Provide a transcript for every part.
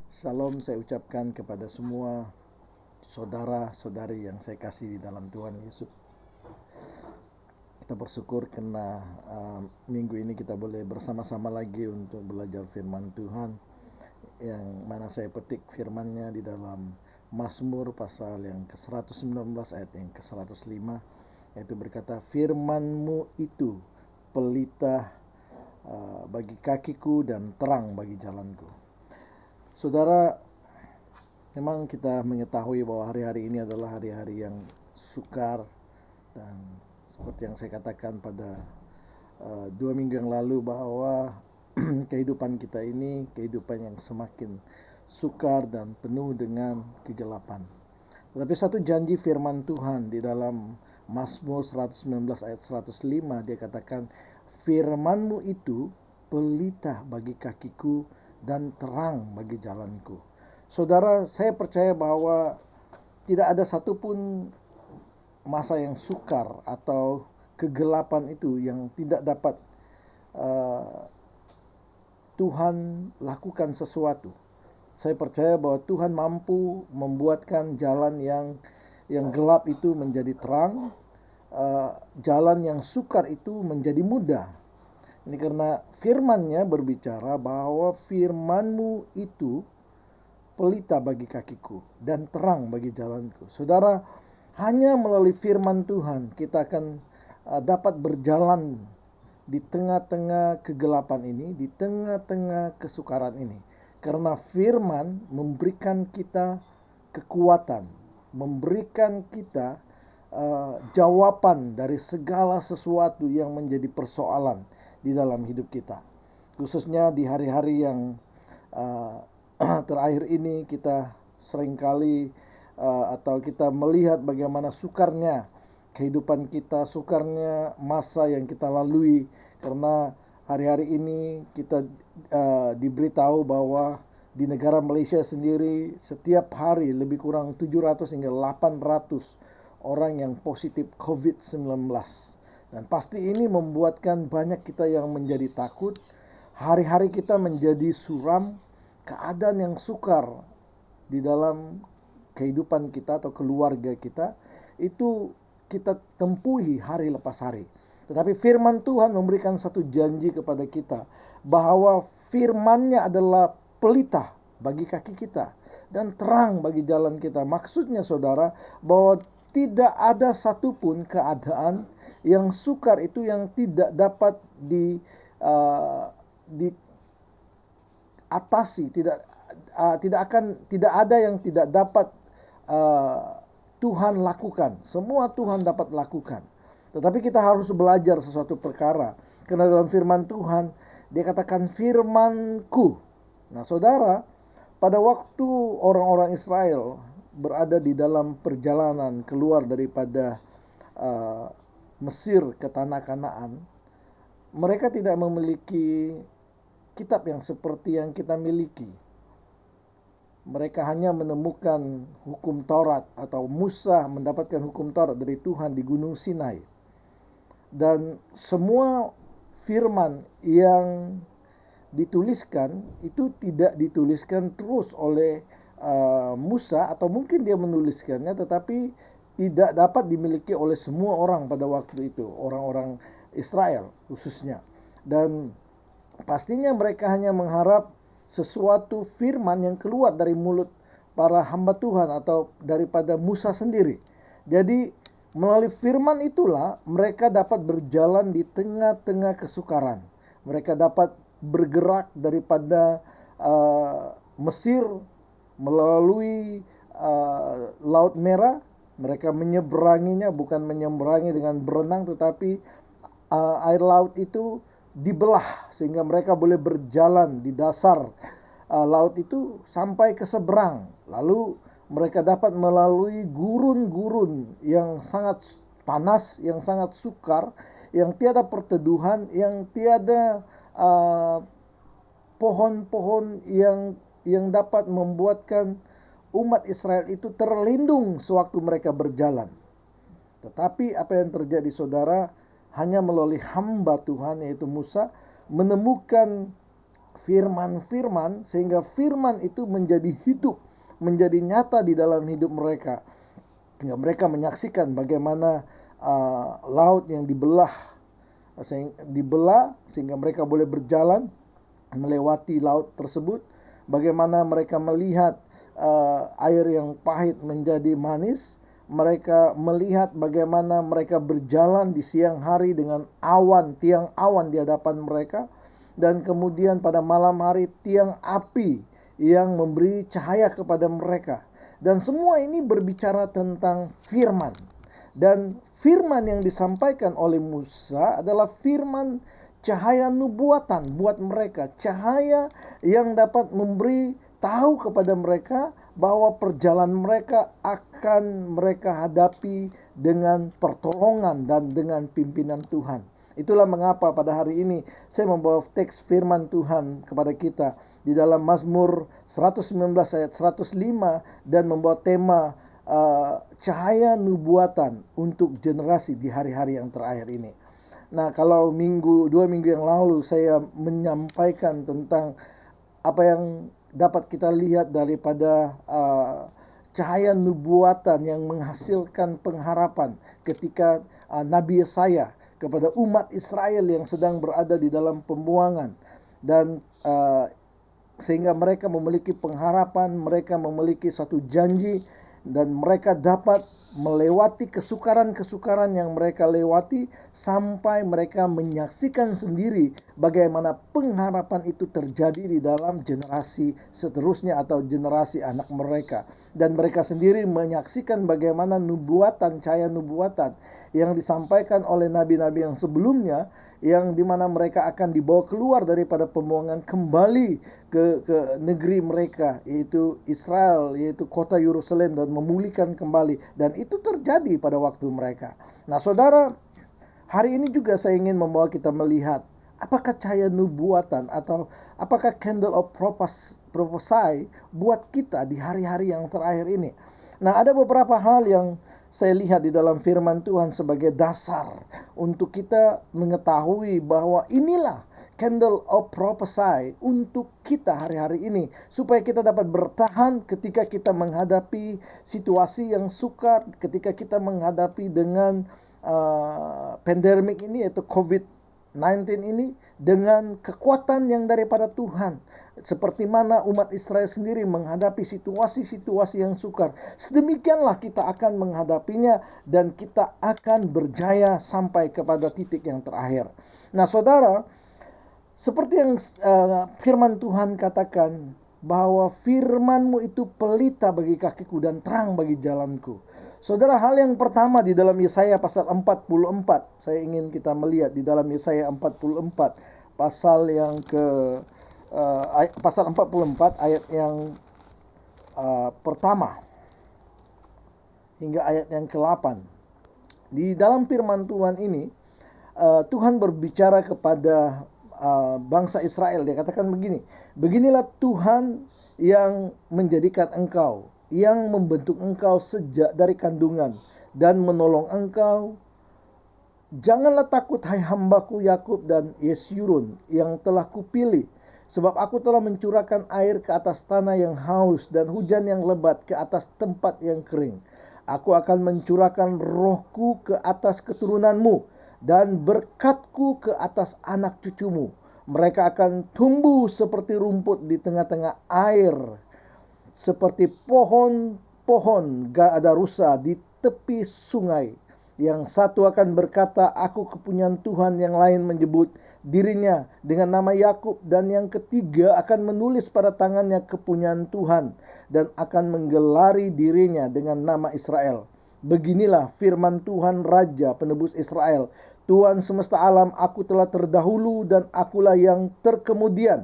Salam saya ucapkan kepada semua saudara-saudari yang saya kasih di dalam Tuhan Yesus. Kita bersyukur karena minggu ini kita boleh bersama-sama lagi untuk belajar firman Tuhan, yang mana saya petik firman-Nya di dalam Mazmur pasal yang ke-119 ayat yang ke-105, yaitu berkata, firman-Mu itu pelita bagi kakiku dan terang bagi jalanku. Saudara, memang kita mengetahui bahwa hari-hari ini adalah hari-hari yang sukar, dan seperti yang saya katakan pada 2 minggu yang lalu bahwa kehidupan kita ini kehidupan yang semakin sukar dan penuh dengan kegelapan. Tetapi satu janji firman Tuhan di dalam Mazmur 119 ayat 105, dia katakan, firman-Mu itu pelita bagi kakiku dan terang bagi jalanku. Saudara, saya percaya bahwa tidak ada satupun masa yang sukar atau kegelapan itu yang tidak dapat Tuhan lakukan sesuatu. Saya percaya bahwa Tuhan mampu membuatkan jalan yang gelap itu menjadi terang, jalan yang sukar itu menjadi mudah. Ini karena firman-Nya berbicara bahwa firman-Mu itu pelita bagi kakiku dan terang bagi jalanku. Saudara, hanya melalui firman Tuhan kita akan dapat berjalan di tengah-tengah kegelapan ini, di tengah-tengah kesukaran ini. Karena firman memberikan kita kekuatan, memberikan kita jawaban dari segala sesuatu yang menjadi persoalan di dalam hidup kita. Khususnya di hari-hari yang terakhir ini, kita seringkali atau kita melihat bagaimana sukarnya kehidupan kita, sukarnya masa yang kita lalui, karena hari-hari ini kita diberitahu bahwa di negara Malaysia sendiri setiap hari lebih kurang 700 hingga 800 orang yang positif COVID-19. Dan pasti ini membuatkan banyak kita yang menjadi takut. Hari-hari kita menjadi suram, keadaan yang sukar di dalam kehidupan kita atau keluarga kita, itu kita tempuhi hari lepas hari. Tetapi firman Tuhan memberikan satu janji kepada kita bahwa firman-Nya adalah pelita bagi kaki kita dan terang bagi jalan kita. Maksudnya saudara, bahwa tidak ada satupun keadaan yang sukar itu yang tidak dapat diatasi, tidak ada yang tidak dapat Tuhan lakukan. Semua Tuhan dapat lakukan. Tetapi kita harus belajar sesuatu perkara. Karena dalam firman Tuhan, dia katakan firman-Ku. Nah saudara, pada waktu orang-orang Israel berada di dalam perjalanan keluar daripada Mesir ke tanah Kanaan, mereka tidak memiliki kitab yang seperti yang kita miliki. Mereka hanya menemukan hukum Taurat, atau Musa mendapatkan hukum Taurat dari Tuhan di Gunung Sinai. Dan semua firman yang dituliskan itu tidak dituliskan terus oleh Musa, atau mungkin dia menuliskannya tetapi tidak dapat dimiliki oleh semua orang pada waktu itu, orang-orang Israel khususnya. Dan pastinya mereka hanya mengharap sesuatu firman yang keluar dari mulut para hamba Tuhan atau daripada Musa sendiri. Jadi melalui firman itulah mereka dapat berjalan di tengah-tengah kesukaran. Mereka dapat bergerak daripada Mesir melalui Laut Merah. Mereka menyeberanginya, bukan menyeberangi dengan berenang, tetapi air laut itu dibelah sehingga mereka boleh berjalan di dasar laut itu sampai ke seberang. Lalu mereka dapat melalui gurun-gurun yang sangat panas, yang sangat sukar, yang tiada perteduhan, yang tiada pohon-pohon yang dapat membuatkan umat Israel itu terlindung sewaktu mereka berjalan. Tetapi apa yang terjadi saudara, hanya melalui hamba Tuhan yaitu Musa menemukan firman-firman sehingga firman itu menjadi hidup, menjadi nyata di dalam hidup mereka. Hingga mereka menyaksikan bagaimana laut yang dibelah sehingga mereka boleh berjalan melewati laut tersebut. Bagaimana mereka melihat air yang pahit menjadi manis. Mereka melihat bagaimana mereka berjalan di siang hari dengan tiang awan di hadapan mereka. Dan kemudian pada malam hari tiang api yang memberi cahaya kepada mereka. Dan semua ini berbicara tentang firman. Dan firman yang disampaikan oleh Musa adalah firman cahaya nubuatan buat mereka. Cahaya yang dapat memberi tahu kepada mereka bahwa perjalanan mereka akan mereka hadapi dengan pertolongan dan dengan pimpinan Tuhan. Itulah mengapa pada hari ini saya membawa teks firman Tuhan kepada kita di dalam Mazmur 119 ayat 105 dan membawa tema cahaya nubuatan untuk generasi di hari-hari yang terakhir ini. Nah, kalau 2 minggu yang lalu saya menyampaikan tentang apa yang dapat kita lihat daripada cahaya nubuatan yang menghasilkan pengharapan ketika Nabi Yesaya kepada umat Israel yang sedang berada di dalam pembuangan. Dan sehingga mereka memiliki pengharapan, mereka memiliki satu janji, dan mereka dapat melewati kesukaran-kesukaran yang mereka lewati sampai mereka menyaksikan sendiri bagaimana pengharapan itu terjadi di dalam generasi seterusnya atau generasi anak mereka. Dan mereka sendiri menyaksikan bagaimana cahaya nubuatan yang disampaikan oleh nabi-nabi yang sebelumnya, yang dimana mereka akan dibawa keluar daripada pembuangan kembali ke negeri mereka, yaitu Israel, yaitu kota Yerusalem, dan memulihkan kembali. Dan itu terjadi pada waktu mereka. Nah, saudara, hari ini juga saya ingin membawa kita melihat apakah cahaya nubuatan atau apakah candle of prophecy buat kita di hari-hari yang terakhir ini. Nah, ada beberapa hal yang saya lihat di dalam firman Tuhan sebagai dasar untuk kita mengetahui bahwa inilah candle of prophecy untuk kita hari-hari ini, supaya kita dapat bertahan ketika kita menghadapi situasi yang sukar, ketika kita menghadapi dengan pandemik ini, yaitu COVID-19 ini, dengan kekuatan yang daripada Tuhan. Seperti mana umat Israel sendiri menghadapi situasi-situasi yang sukar, sedemikianlah kita akan menghadapinya dan kita akan berjaya sampai kepada titik yang terakhir. Nah, saudara, seperti yang firman Tuhan katakan, bahwa firman-Mu itu pelita bagi kakiku dan terang bagi jalanku. Saudara, hal yang pertama di dalam Yesaya pasal 44, saya ingin kita melihat di dalam Yesaya 44, pasal 44 ayat yang pertama hingga ayat yang ke-8. Di dalam firman Tuhan ini, Tuhan berbicara kepada bangsa Israel. Dia katakan begini, beginilah Tuhan yang menjadikan engkau, yang membentuk engkau sejak dari kandungan dan menolong engkau. Janganlah takut, hai hambaku Yakub dan Yesyurun yang telah kupilih, sebab aku telah mencurahkan air ke atas tanah yang haus dan hujan yang lebat ke atas tempat yang kering. Aku akan mencurahkan rohku ke atas keturunanmu dan berkatku ke atas anak cucumu. Mereka akan tumbuh seperti rumput di tengah-tengah air, seperti pohon-pohon gadarusa di tepi sungai. Yang satu akan berkata, aku kepunyaan Tuhan, yang lain menyebut dirinya dengan nama Yakub, dan yang ketiga akan menulis pada tangannya kepunyaan Tuhan dan akan menggelari dirinya dengan nama Israel. Beginilah firman Tuhan Raja penebus Israel, Tuhan semesta alam, aku telah terdahulu dan akulah yang terkemudian.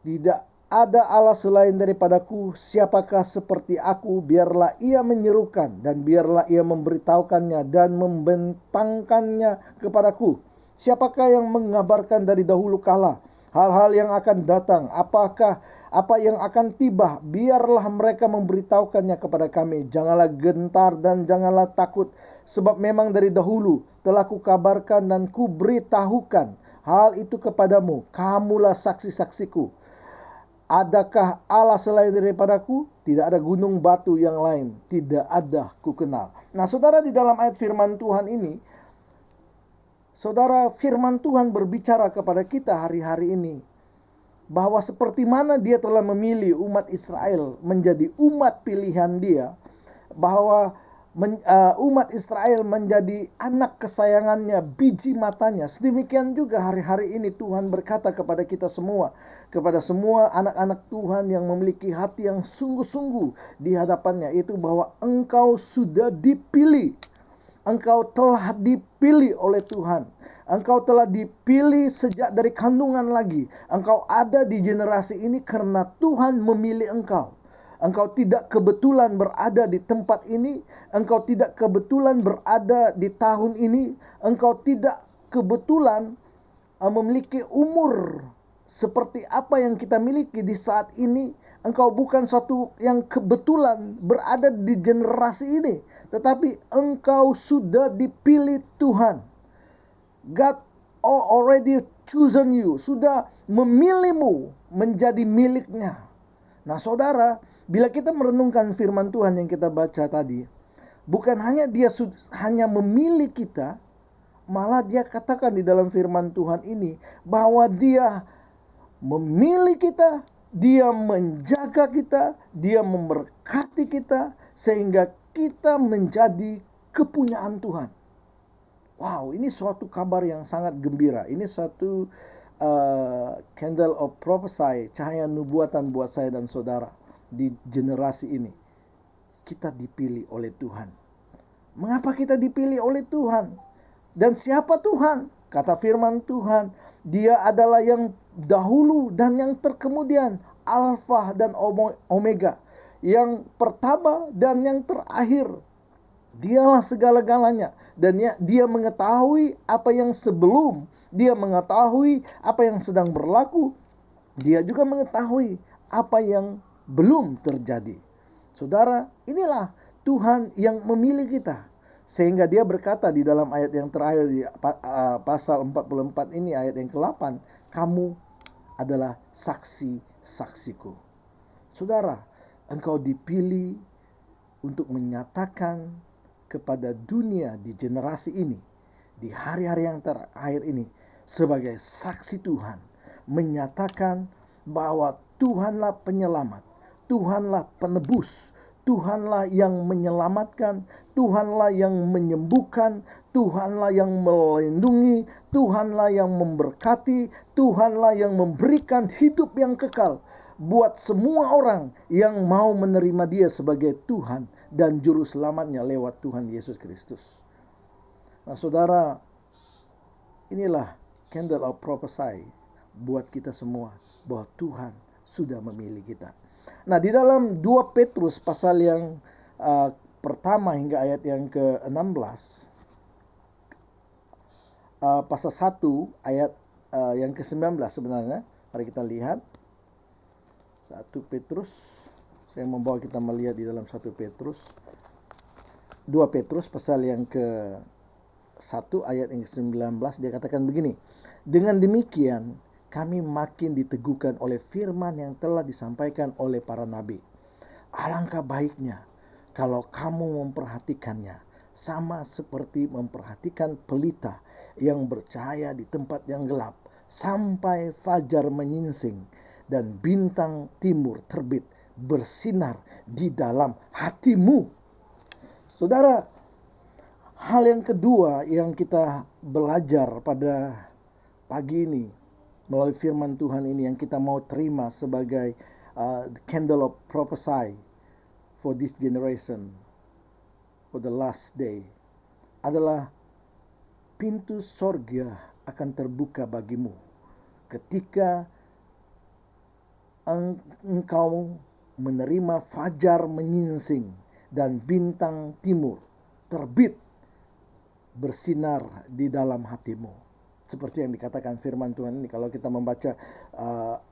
Tidak ada Allah selain daripadaku, siapakah seperti aku? Biarlah ia menyerukan dan biarlah ia memberitahukannya dan membentangkannya kepadaku. Siapakah yang mengabarkan dari dahulu kala hal-hal yang akan datang? Apakah apa yang akan tiba? Biarlah mereka memberitahukannya kepada kami. Janganlah gentar dan janganlah takut, sebab memang dari dahulu telah kukabarkan dan kuberitahukan hal itu kepadamu. Kamulah saksi-saksiku. Adakah Allah selain daripadaku? Tidak ada gunung batu yang lain. Tidak ada ku kenal. Nah, saudara, di dalam ayat firman Tuhan ini, saudara, firman Tuhan berbicara kepada kita hari-hari ini bahwa seperti mana Dia telah memilih umat Israel menjadi umat pilihan Dia, bahwa umat Israel menjadi anak kesayangannya, biji matanya. Sedemikian juga hari-hari ini Tuhan berkata kepada kita semua, kepada semua anak-anak Tuhan yang memiliki hati yang sungguh-sungguh di hadapannya, itu bahwa engkau sudah dipilih. Engkau telah dipilih oleh Tuhan. Engkau telah dipilih sejak dari kandungan lagi. Engkau ada di generasi ini karena Tuhan memilih engkau. Engkau tidak kebetulan berada di tempat ini. Engkau tidak kebetulan berada di tahun ini. Engkau tidak kebetulan memiliki umur seperti apa yang kita miliki di saat ini. Engkau bukan suatu yang kebetulan berada di generasi ini, tetapi engkau sudah dipilih Tuhan. God already chosen you, sudah memilihmu menjadi miliknya. Nah, saudara, bila kita merenungkan firman Tuhan yang kita baca tadi, bukan hanya Dia hanya memilih kita, malah Dia katakan di dalam firman Tuhan ini bahwa Dia memilih kita, Dia menjaga kita, Dia memberkati kita, sehingga kita menjadi kepunyaan Tuhan. Wow, ini suatu kabar yang sangat gembira. Ini suatu candle of prophecy, cahaya nubuatan buat saya dan saudara di generasi ini. Kita dipilih oleh Tuhan. Mengapa kita dipilih oleh Tuhan? Dan siapa Tuhan? Kata firman Tuhan, Dia adalah yang dahulu dan yang terkemudian, Alfa dan Omega, yang pertama dan yang terakhir. Dialah segala-galanya, dan Dia mengetahui apa yang sebelum, Dia mengetahui apa yang sedang berlaku, Dia juga mengetahui apa yang belum terjadi. Saudara, inilah Tuhan yang memilih kita. Sehingga Dia berkata di dalam ayat yang terakhir di pasal 44 ini, ayat yang ke-8, kamu adalah saksi-saksiku. Saudara, engkau dipilih untuk menyatakan kepada dunia di generasi ini, di hari-hari yang terakhir ini, sebagai saksi Tuhan, menyatakan bahwa Tuhanlah penyelamat, Tuhanlah penebus, Tuhanlah yang menyelamatkan, Tuhanlah yang menyembuhkan, Tuhanlah yang melindungi, Tuhanlah yang memberkati, Tuhanlah yang memberikan hidup yang kekal buat semua orang yang mau menerima Dia sebagai Tuhan dan Juru Selamatnya lewat Tuhan Yesus Kristus. Nah, saudara, inilah candle of prophecy buat kita semua, bahwa Tuhan sudah memilih kita. Nah, di dalam 2 Petrus pasal yang pertama hingga ayat yang ke-16, pasal 1 ayat yang ke-19 sebenarnya. Mari kita lihat 1 Petrus. Saya membawa kita melihat di dalam 1 Petrus, 2 Petrus pasal yang ke-1 ayat yang ke-19, dia katakan begini, dengan demikian kami makin diteguhkan oleh firman yang telah disampaikan oleh para nabi. Alangkah baiknya kalau kamu memperhatikannya, sama seperti memperhatikan pelita yang bercahaya di tempat yang gelap, sampai fajar menyingsing dan bintang timur terbit bersinar di dalam hatimu. Saudara, hal yang kedua yang kita belajar pada pagi ini melalui firman Tuhan ini, yang kita mau terima sebagai candle of prophecy for this generation, for the last day, adalah pintu sorga akan terbuka bagimu ketika engkau menerima fajar menyingsing dan bintang timur terbit bersinar di dalam hatimu. Seperti yang dikatakan firman Tuhan ini, kalau kita membaca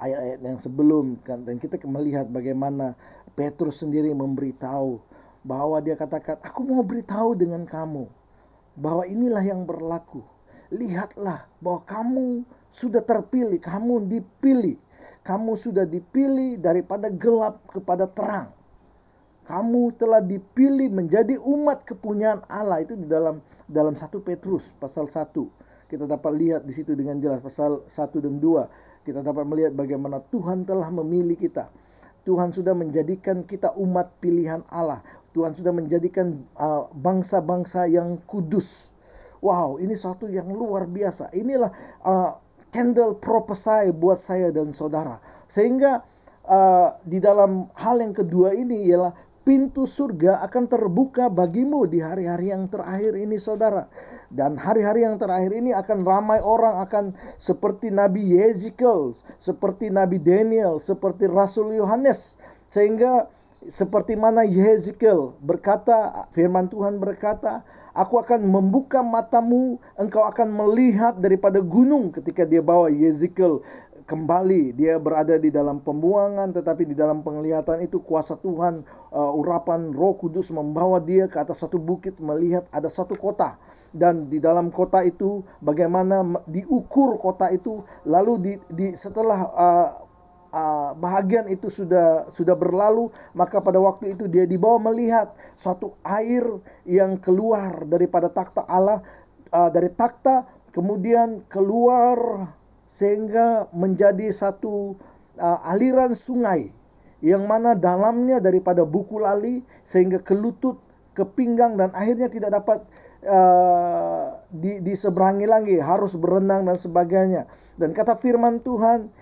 ayat-ayat yang sebelum kan, dan kita melihat bagaimana Petrus sendiri memberitahu bahwa dia katakan, aku mau beritahu dengan kamu bahwa inilah yang berlaku. Lihatlah bahwa kamu sudah terpilih, kamu dipilih. Kamu sudah dipilih daripada gelap kepada terang. Kamu telah dipilih menjadi umat kepunyaan Allah. Itu di dalam 1 Petrus pasal 1. Kita dapat lihat di situ dengan jelas pasal 1 dan 2. Kita dapat melihat bagaimana Tuhan telah memilih kita. Tuhan sudah menjadikan kita umat pilihan Allah. Tuhan sudah menjadikan bangsa-bangsa yang kudus. Wow, ini suatu yang luar biasa. Inilah candle prophesy buat saya dan saudara. Sehingga di dalam hal yang kedua ini ialah pintu surga akan terbuka bagimu di hari-hari yang terakhir ini, saudara. Dan hari-hari yang terakhir ini akan ramai orang, akan seperti Nabi Yeskiel, seperti Nabi Daniel, seperti Rasul Yohanes. Sehingga seperti mana Yeskiel berkata, firman Tuhan berkata, aku akan membuka matamu, engkau akan melihat daripada gunung. Ketika dia bawa Yeskiel kembali, dia berada di dalam pembuangan, tetapi di dalam penglihatan itu kuasa Tuhan, urapan Roh Kudus membawa dia ke atas satu bukit, melihat ada satu kota. Dan di dalam kota itu bagaimana diukur kota itu, lalu setelah bahagian itu sudah berlalu, maka pada waktu itu dia dibawa melihat suatu air yang keluar daripada takhta Allah, dari takhta kemudian keluar sehingga menjadi satu aliran sungai yang mana dalamnya daripada buku lali sehingga ke lutut, ke pinggang, dan akhirnya tidak dapat diseberangi lagi, harus berenang dan sebagainya. Dan kata firman Tuhan,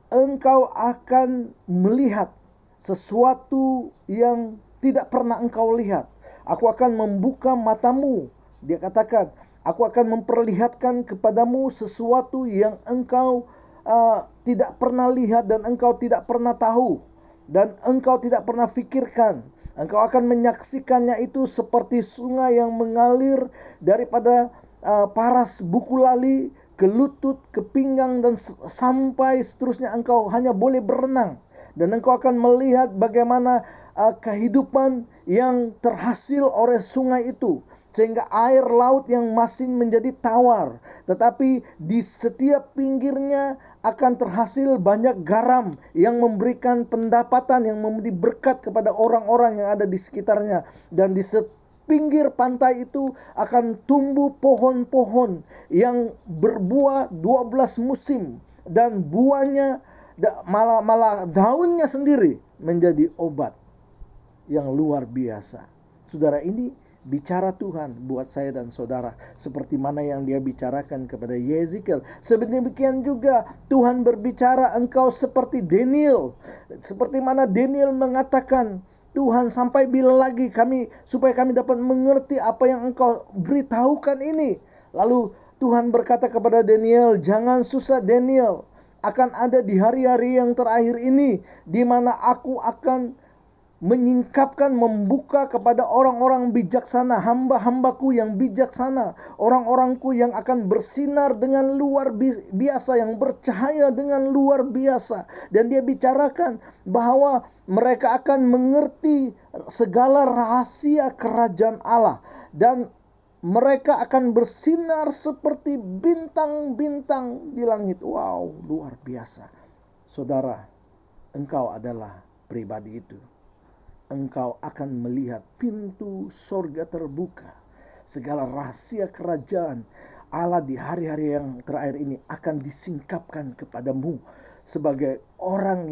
engkau akan melihat sesuatu yang tidak pernah engkau lihat. Aku akan membuka matamu. Dia katakan, aku akan memperlihatkan kepadamu sesuatu yang engkau tidak pernah lihat dan engkau tidak pernah tahu. Dan engkau tidak pernah fikirkan. Engkau akan menyaksikannya itu seperti sungai yang mengalir daripada paras buku lali ke lutut, ke pinggang, dan sampai seterusnya. Engkau hanya boleh berenang. Dan engkau akan melihat bagaimana kehidupan yang terhasil oleh sungai itu. Sehingga air laut yang masin menjadi tawar. Tetapi di setiap pinggirnya akan terhasil banyak garam yang memberikan pendapatan, yang memberi berkat kepada orang-orang yang ada di sekitarnya. Dan di pinggir pantai itu akan tumbuh pohon-pohon yang berbuah 12 musim. Dan buahnya malah daunnya sendiri menjadi obat yang luar biasa. Saudara, ini bicara Tuhan buat saya dan saudara, seperti mana yang dia bicarakan kepada Yeskiel. Sedemikian juga Tuhan berbicara, engkau seperti Daniel. Seperti mana Daniel mengatakan, Tuhan, sampai bila lagi supaya kami dapat mengerti apa yang engkau beritahukan ini. Lalu Tuhan berkata kepada Daniel, jangan susah Daniel. Akan ada di hari-hari yang terakhir ini, di mana aku akan menyingkapkan, membuka kepada orang-orang bijaksana, hamba-hambaku yang bijaksana, orang-orangku yang akan bersinar dengan luar biasa, yang bercahaya dengan luar biasa. Dan dia bicarakan bahwa mereka akan mengerti segala rahasia kerajaan Allah, dan mereka akan bersinar seperti bintang-bintang di langit. Wow, luar biasa. Saudara, engkau adalah pribadi itu. Engkau akan melihat pintu sorga terbuka. Segala rahasia kerajaan Allah di hari-hari yang terakhir ini akan disingkapkan kepadamu sebagai orang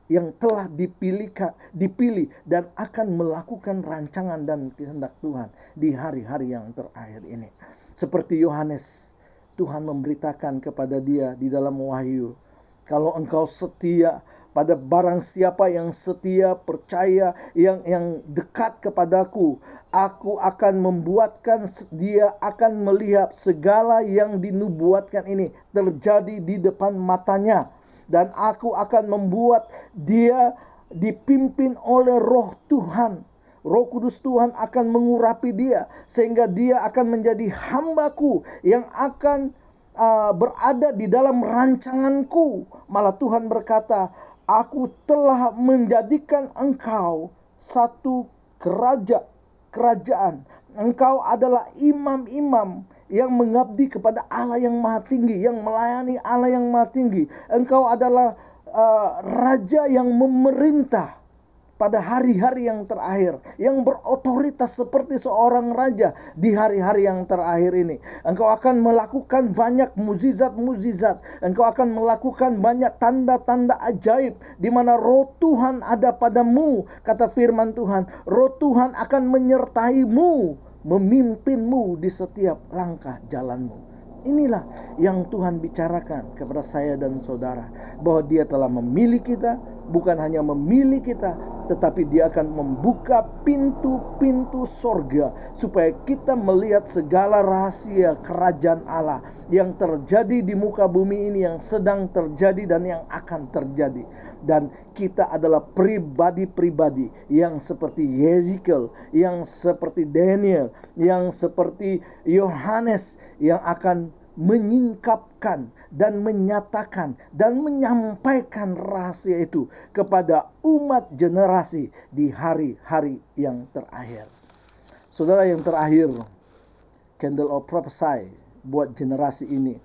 yang telah dipilih dan akan melakukan rancangan dan kehendak Tuhan di hari-hari yang terakhir ini. Seperti Yohanes, Tuhan memberitakan kepada dia di dalam Wahyu, kalau engkau setia pada barang siapa yang setia, percaya, yang dekat kepadaku, aku akan membuatkan dia akan melihat segala yang dinubuatkan ini terjadi di depan matanya. Dan aku akan membuat dia dipimpin oleh Roh Tuhan. Roh Kudus Tuhan akan mengurapi dia, sehingga dia akan menjadi hambaku yang akan berada di dalam rancanganku. Malah Tuhan berkata, aku telah menjadikan engkau satu kerajaan. Engkau adalah imam-imam yang mengabdi kepada Allah yang Maha Tinggi, yang melayani Allah yang Maha Tinggi. Engkau adalah raja yang memerintah pada hari-hari yang terakhir, yang berotoritas seperti seorang raja di hari-hari yang terakhir ini. Engkau akan melakukan banyak mukjizat-mukjizat. Engkau akan melakukan banyak tanda-tanda ajaib di mana roh Tuhan ada padamu. Kata firman Tuhan, roh Tuhan akan menyertaimu, memimpinmu di setiap langkah jalanmu. Inilah yang Tuhan bicarakan kepada saya dan saudara, bahwa Dia telah memilih kita, bukan hanya memilih kita, tetapi Dia akan membuka pintu-pintu sorga supaya kita melihat segala rahasia kerajaan Allah yang terjadi di muka bumi ini, yang sedang terjadi dan yang akan terjadi. Dan kita adalah pribadi-pribadi yang seperti Yeskiel, yang seperti Daniel, yang seperti Yohanes, yang akan menyingkapkan dan menyatakan dan menyampaikan rahasia itu kepada umat generasi di hari-hari yang terakhir. Saudara, yang terakhir, Candle of Prophecy buat generasi ini.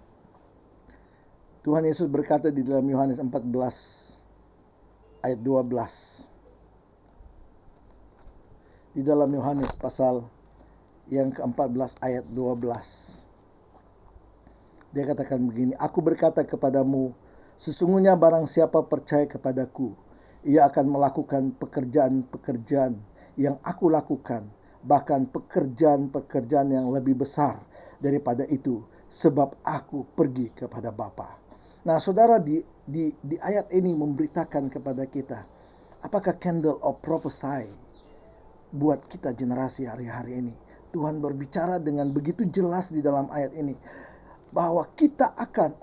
Tuhan Yesus berkata di dalam Yohanes 14 ayat 12. Di dalam Yohanes pasal yang ke-14 ayat 12. Dia katakan begini, aku berkata kepadamu, sesungguhnya barang siapa percaya kepadaku, ia akan melakukan pekerjaan-pekerjaan yang aku lakukan, bahkan pekerjaan-pekerjaan yang lebih besar daripada itu, sebab aku pergi kepada Bapa. Nah, saudara, di ayat ini memberitakan kepada kita, apakah Candle of Prophecy buat kita generasi hari-hari ini. Tuhan berbicara dengan begitu jelas di dalam ayat ini, bahwa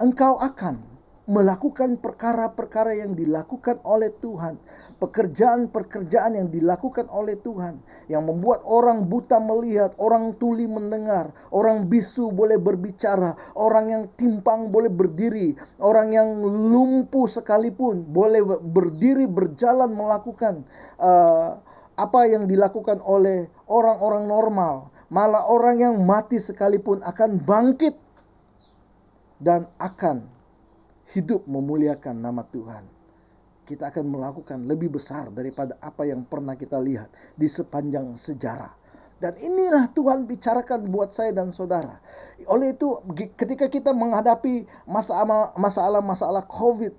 engkau akan melakukan perkara-perkara yang dilakukan oleh Tuhan, pekerjaan-pekerjaan yang dilakukan oleh Tuhan, yang membuat orang buta melihat, orang tuli mendengar, orang bisu boleh berbicara, orang yang timpang boleh berdiri, orang yang lumpuh sekalipun boleh berdiri, berjalan, melakukan apa yang dilakukan oleh orang-orang normal. Malah orang yang mati sekalipun akan bangkit dan akan hidup memuliakan nama Tuhan. Kita akan melakukan lebih besar daripada apa yang pernah kita lihat di sepanjang sejarah. Dan inilah Tuhan bicarakan buat saya dan saudara. Oleh itu, ketika kita menghadapi masalah-masalah COVID,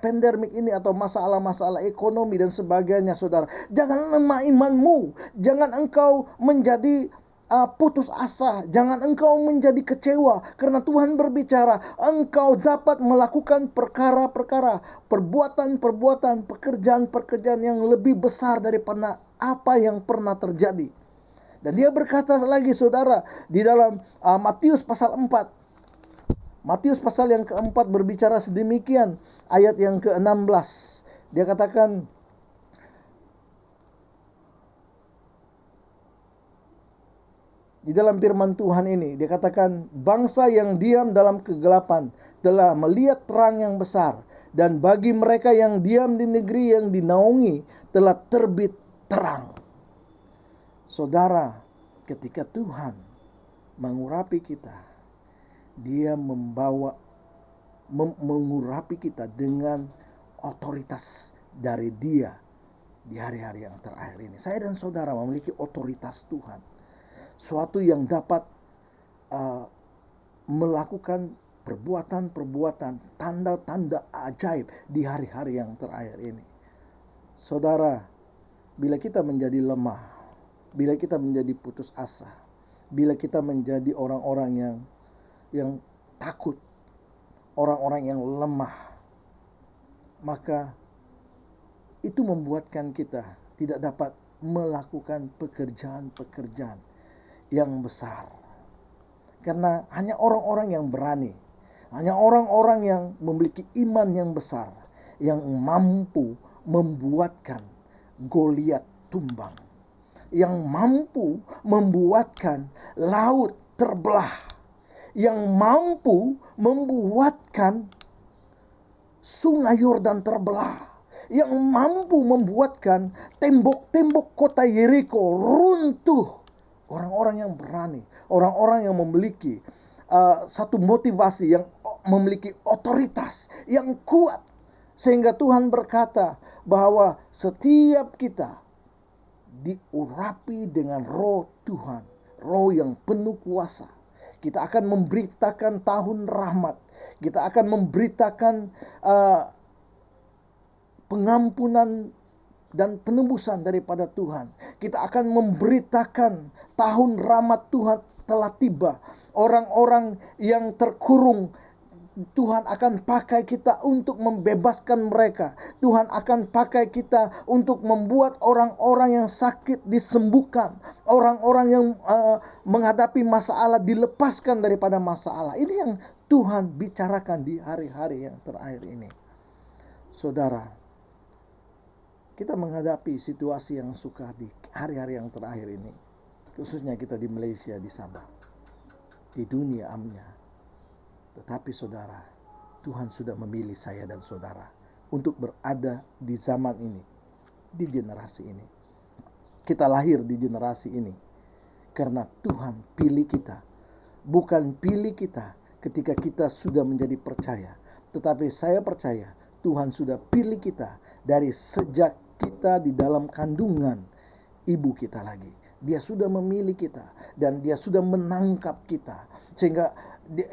pandemik ini, atau masalah-masalah ekonomi dan sebagainya, saudara, jangan lemah imanmu. Jangan engkau menjadi putus asa, jangan engkau menjadi kecewa, karena Tuhan berbicara, engkau dapat melakukan perkara-perkara, perbuatan-perbuatan, pekerjaan-pekerjaan yang lebih besar daripada apa yang pernah terjadi. Dan dia berkata lagi, saudara, di dalam Matius pasal 4, Matius pasal yang keempat berbicara sedemikian, ayat yang ke-16, dia katakan, di dalam firman Tuhan ini, dia katakan, bangsa yang diam dalam kegelapan telah melihat terang yang besar, dan bagi mereka yang diam di negeri yang dinaungi telah terbit terang. Saudara, ketika Tuhan mengurapi kita, Dia mengurapi kita dengan otoritas dari Dia di hari-hari yang terakhir ini. Saya dan saudara memiliki otoritas Tuhan, suatu yang dapat melakukan perbuatan-perbuatan, tanda-tanda ajaib di hari-hari yang terakhir ini. Saudara, bila kita menjadi lemah, bila kita menjadi putus asa, bila kita menjadi orang-orang yang takut, orang-orang yang lemah, maka itu membuatkan kita tidak dapat melakukan pekerjaan-pekerjaan yang besar. Karena hanya orang-orang yang berani, hanya orang-orang yang memiliki iman yang besar, yang mampu membuatkan Goliat tumbang, yang mampu membuatkan laut terbelah, yang mampu membuatkan sungai Yordan terbelah, yang mampu membuatkan tembok-tembok kota Yeriko runtuh. Orang-orang yang berani, orang-orang yang memiliki satu motivasi, yang memiliki otoritas yang kuat. Sehingga Tuhan berkata bahwa setiap kita diurapi dengan roh Tuhan, roh yang penuh kuasa. Kita akan memberitakan tahun rahmat. Kita akan memberitakan pengampunan dan penembusan daripada Tuhan. Kita akan memberitakan tahun rahmat Tuhan telah tiba. Orang-orang yang terkurung, Tuhan akan pakai kita untuk membebaskan mereka. Tuhan akan pakai kita untuk membuat orang-orang yang sakit disembuhkan. Orang-orang yang menghadapi masalah dilepaskan daripada masalah. Ini yang Tuhan bicarakan di hari-hari yang terakhir ini. Saudara, kita menghadapi situasi yang sukar di hari-hari yang terakhir ini. Khususnya kita di Malaysia, di Sabah, di dunia amnya. Tetapi saudara, Tuhan sudah memilih saya dan saudara untuk berada di zaman ini, di generasi ini. Kita lahir di generasi ini karena Tuhan pilih kita. Bukan pilih kita ketika kita sudah menjadi percaya. Tetapi saya percaya Tuhan sudah pilih kita dari sejak kita di dalam kandungan ibu kita lagi. Dia sudah memilih kita dan dia sudah menangkap kita. Sehingga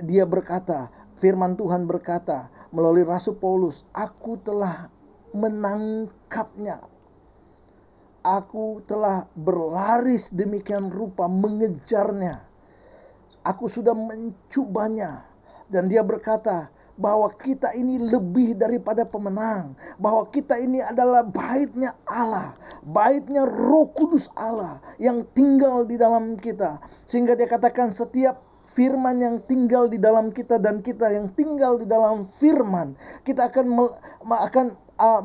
dia berkata, firman Tuhan berkata melalui Rasul Paulus, aku telah menangkapnya. Aku telah berlaris demikian rupa mengejarnya. Aku sudah mencubanya. Dan dia berkata bahwa kita ini lebih daripada pemenang. Bahwa kita ini adalah baitnya Allah. Baitnya Roh Kudus Allah yang tinggal di dalam kita. Sehingga dia katakan setiap firman yang tinggal di dalam kita dan kita yang tinggal di dalam firman, kita akan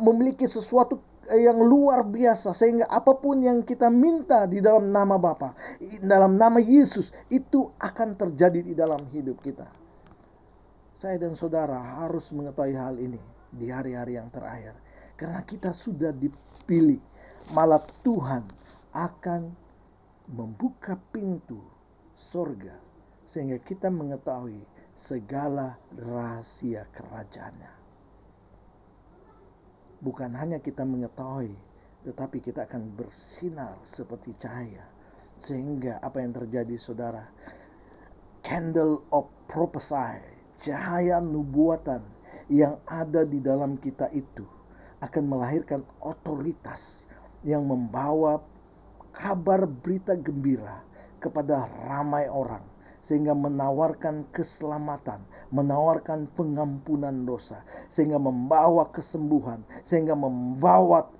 memiliki sesuatu yang luar biasa. Sehingga apapun yang kita minta di dalam nama Bapa, dalam nama Yesus, itu akan terjadi di dalam hidup kita. Saya dan saudara harus mengetahui hal ini di hari-hari yang terakhir. Karena kita sudah dipilih. Malah Tuhan akan membuka pintu sorga. Sehingga kita mengetahui segala rahasia kerajaannya. Bukan hanya kita mengetahui, tetapi kita akan bersinar seperti cahaya. Sehingga apa yang terjadi saudara? Candle of prophecy, cahaya nubuatan yang ada di dalam kita itu akan melahirkan otoritas yang membawa kabar berita gembira kepada ramai orang. Sehingga menawarkan keselamatan, menawarkan pengampunan dosa. Sehingga membawa kesembuhan, sehingga membawa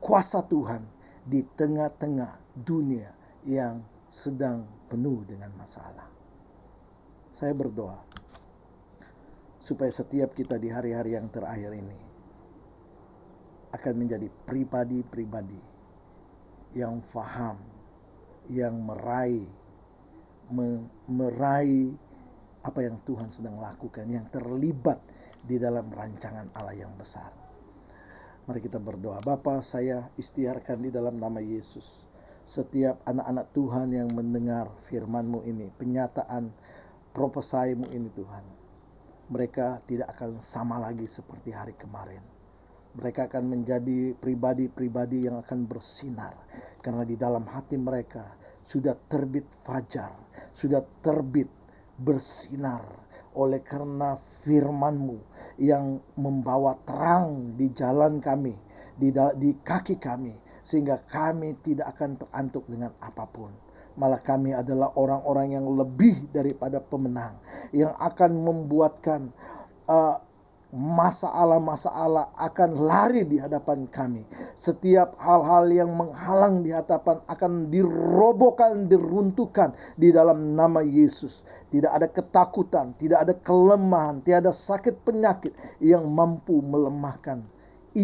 kuasa Tuhan di tengah-tengah dunia yang sedang penuh dengan masalah. Saya berdoa supaya setiap kita di hari-hari yang terakhir ini akan menjadi pribadi-pribadi yang faham, yang meraih apa yang Tuhan sedang lakukan, yang terlibat di dalam rancangan Allah yang besar. Mari kita berdoa. Bapa, saya istiharkan di dalam nama Yesus setiap anak-anak Tuhan yang mendengar firman-Mu ini, penyataan profesi-Mu ini Tuhan. Mereka tidak akan sama lagi seperti hari kemarin. Mereka akan menjadi pribadi-pribadi yang akan bersinar. Karena di dalam hati mereka sudah terbit fajar. Sudah terbit bersinar. Oleh karena firman-Mu yang membawa terang di jalan kami. Di kaki kami. Sehingga kami tidak akan terantuk dengan apapun. Malah kami adalah orang-orang yang lebih daripada pemenang. Yang akan membuatkan masalah-masalah akan lari di hadapan kami. Setiap hal-hal yang menghalang di hadapan akan dirobohkan, diruntuhkan di dalam nama Yesus. Tidak ada ketakutan, tidak ada kelemahan, tidak ada sakit penyakit yang mampu melemahkan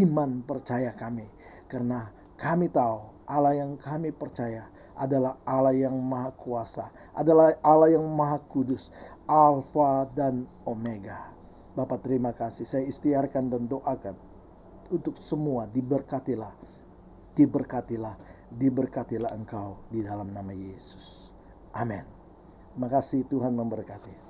iman percaya kami. Karena kami tahu Allah yang kami percaya adalah Allah yang maha kuasa, adalah Allah yang maha kudus, Alfa dan Omega. Bapak terima kasih, saya ikhtiarkan dan doakan untuk semua diberkatilah, diberkatilah engkau di dalam nama Yesus. Amin. Terima kasih, Tuhan memberkati.